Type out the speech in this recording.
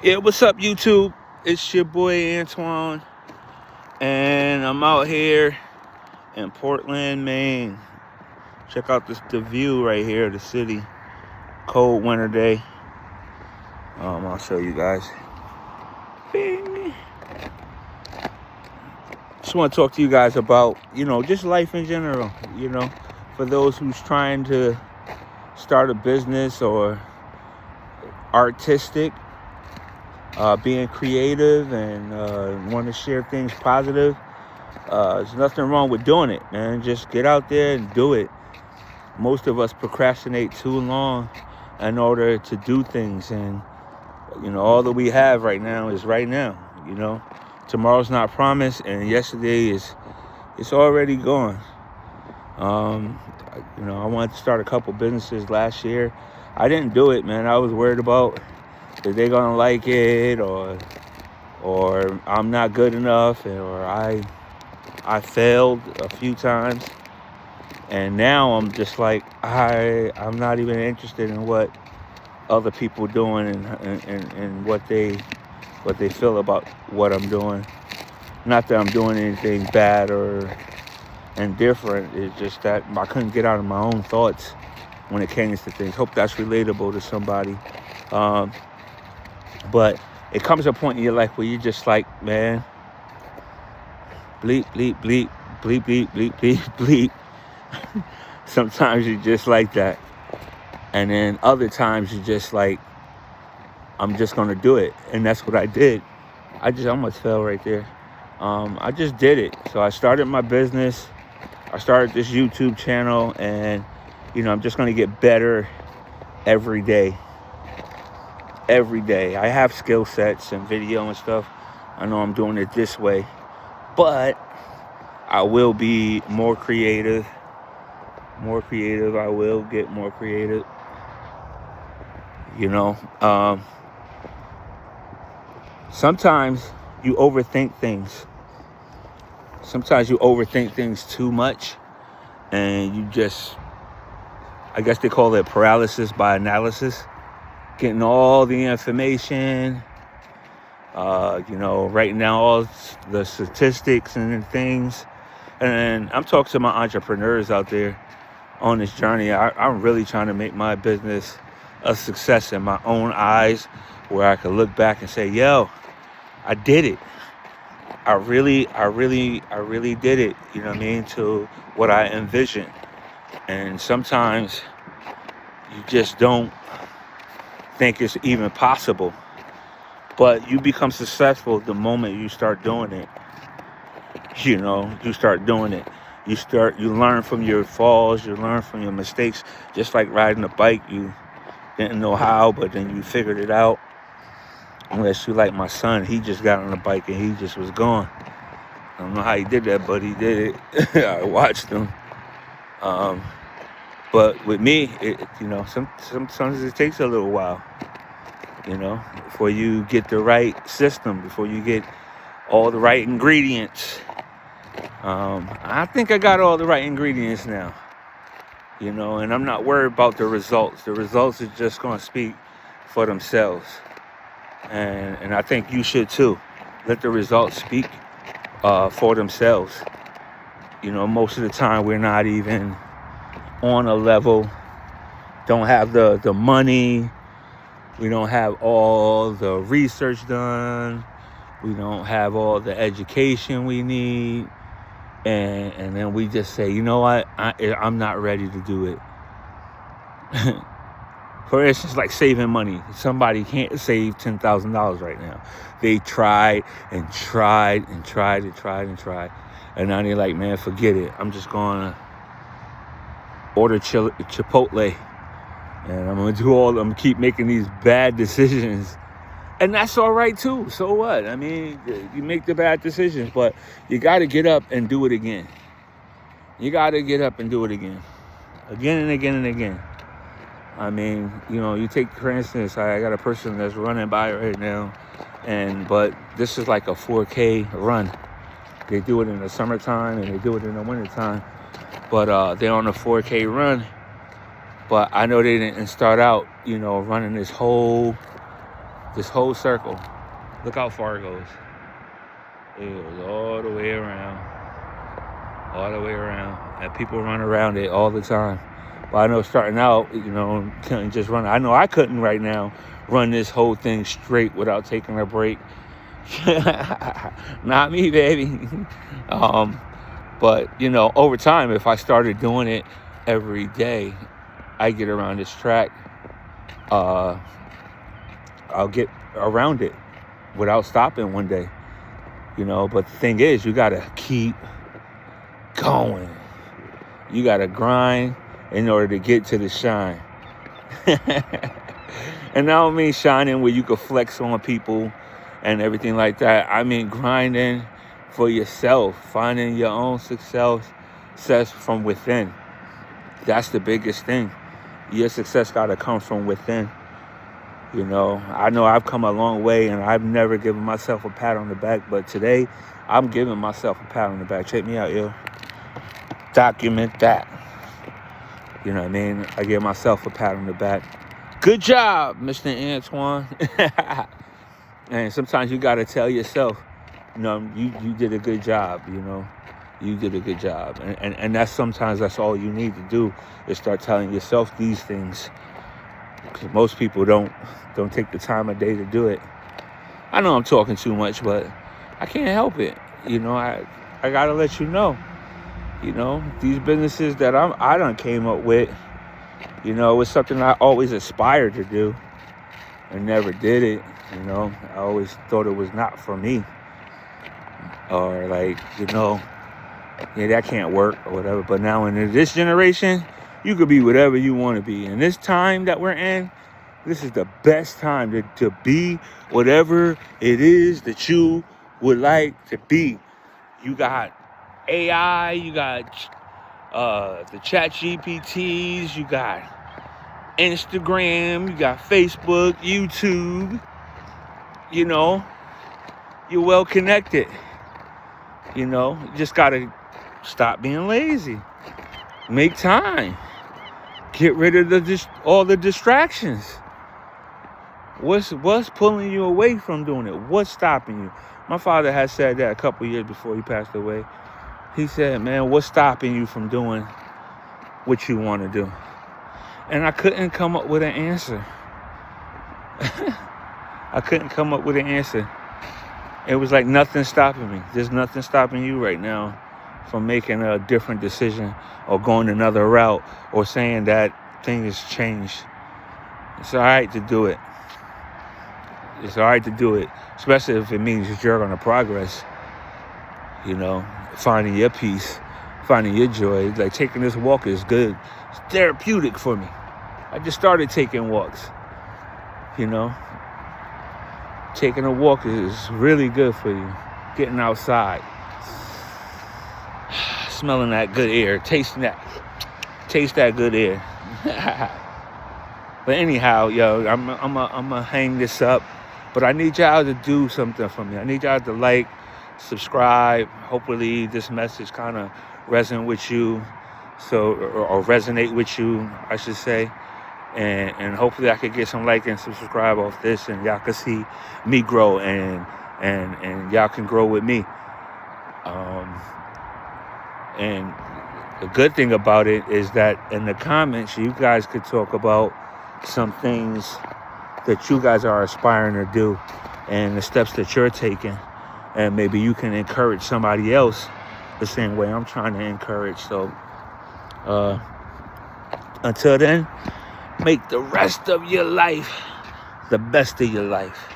Yeah, what's up, YouTube? It's your boy Antoine, and I'm out here in Portland, Maine. Check out the view right here, the city. Cold winter day. I'll show you guys. Bing. Just want to talk to you guys about, just life in general. For those who's trying to start a business or artistic. Being creative and want to share things positive. There's nothing wrong with doing it, man. Just get out there and do it. Most of us procrastinate too long in order to do things. And, all that we have right now is right now. Tomorrow's not promised, and yesterday it's already gone. I wanted to start a couple businesses last year. I didn't do it, man. I was worried about that they're gonna like it, or I'm not good enough, or I failed a few times, and now I'm just like I'm not even interested in what other people doing and what they feel about what I'm doing. Not that I'm doing anything bad or indifferent. It's just that I couldn't get out of my own thoughts when it came to things. Hope that's relatable to somebody. But it comes to a point in your life where you're just like, man, bleep, bleep, bleep, bleep, bleep, bleep, bleep, bleep. Sometimes you're just like that. And then other times you're just like, I'm just going to do it. And that's what I did. I almost fell right there. I just did it. So I started my business. I started this YouTube channel. And, I'm just going to get better every day. Every day. I have skill sets and video and stuff. I know I'm doing it this way, but I will be more creative. I will get more creative. Sometimes you overthink things. Sometimes you overthink things too much, and you just, I guess they call it paralysis by analysis. Getting all the information, writing down all the statistics and things. And I'm talking to my entrepreneurs out there on this journey. I'm really trying to make my business a success in my own eyes, where I can look back and say, yo, I did it. I really did it, to what I envisioned. And sometimes you just don't think it's even possible, but you become successful the moment you start doing it. You start doing it. You learn from your falls, you learn from your mistakes. Just like riding a bike, you didn't know how, but then you figured it out. Unless you like my son, he just got on the bike and he just was gone. I don't know how he did that, but he did it. I watched him. But with me, sometimes it takes a little while, before you get the right system, before you get all the right ingredients. I think I got all the right ingredients now, and I'm not worried about the results. The results are just going to speak for themselves. And I think you should too. Let the results speak for themselves. Most of the time we're not even on a level, don't have the money, we don't have all the research done, we don't have all the education we need, and then we just say, you know what, I'm not ready to do it. For instance, like saving money. Somebody can't save $10,000 right now. They tried and tried and tried and tried and tried, and now they're like, man, forget it, I'm just gonna order Chipotle, and I'm gonna keep making these bad decisions, and that's all right too. So what? I mean, you make the bad decisions, but you got to get up and do it again. Again and again and again. I mean, you take, for instance, I got a person that's running by right now, but this is like a 4K run. They do it in the summertime and they do it in the wintertime. But they're on a 4K run. But I know they didn't start out, running this whole This whole circle. Look how far it goes. It goes all the way around. All the way around. And people run around it all the time. But I know starting out, couldn't just run. I know I couldn't right now run this whole thing straight without taking a break. Not me, baby. But, over time, if I started doing it every day, I get around this track, I'll get around it without stopping one day, But the thing is, you got to keep going. You got to grind in order to get to the shine. And I don't mean shining where you can flex on people and everything like that. I mean grinding for yourself, finding your own success from within. That's the biggest thing. Your success got to come from within. I know I've come a long way and I've never given myself a pat on the back, but today I'm giving myself a pat on the back. Check me out, yo. Document that. You know what I mean? I give myself a pat on the back. Good job, Mr. Antoine. And sometimes you got to tell yourself, you did a good job, You did a good job. And that's all you need to do is start telling yourself these things. Because most people don't take the time of day to do it. I know I'm talking too much, but I can't help it. I got to let you know. These businesses that I done came up with, it's something I always aspired to do and never did it. I always thought it was not for me. Or that can't work or whatever. But now in this generation, you could be whatever you want to be. In this time that we're in, this is the best time to be whatever it is that you would like to be. You got AI, you got the chat GPTs, you got Instagram, you got Facebook, YouTube. You're well connected. You just gotta stop being lazy. Make time. Get rid of all the distractions. What's pulling you away from doing it? What's stopping you? My father had said that a couple years before he passed away. He said, man, what's stopping you from doing what you want to do? And I couldn't come up with an answer. I couldn't come up with an answer. It was like nothing stopping me. There's nothing stopping you right now from making a different decision or going another route or saying that thing has changed. It's all right to do it. It's all right to do it, especially if it means that you're going to progress. Finding your peace, finding your joy. Like taking this walk is good. It's therapeutic for me. I just started taking walks. Taking a walk is really good for you. Getting outside. Smelling that good air. Taste that good air. But anyhow, I'm gonna hang this up. But I need y'all to do something for me. I need y'all to like, subscribe. Hopefully this message kind of resonate with you. Or resonate with you, I should say. And hopefully I could get some like and subscribe off this, and y'all can see me grow, and y'all can grow with me. And the good thing about it is that in the comments, you guys could talk about some things that you guys are aspiring to do and the steps that you're taking. And maybe you can encourage somebody else the same way I'm trying to encourage. So until then, make the rest of your life the best of your life.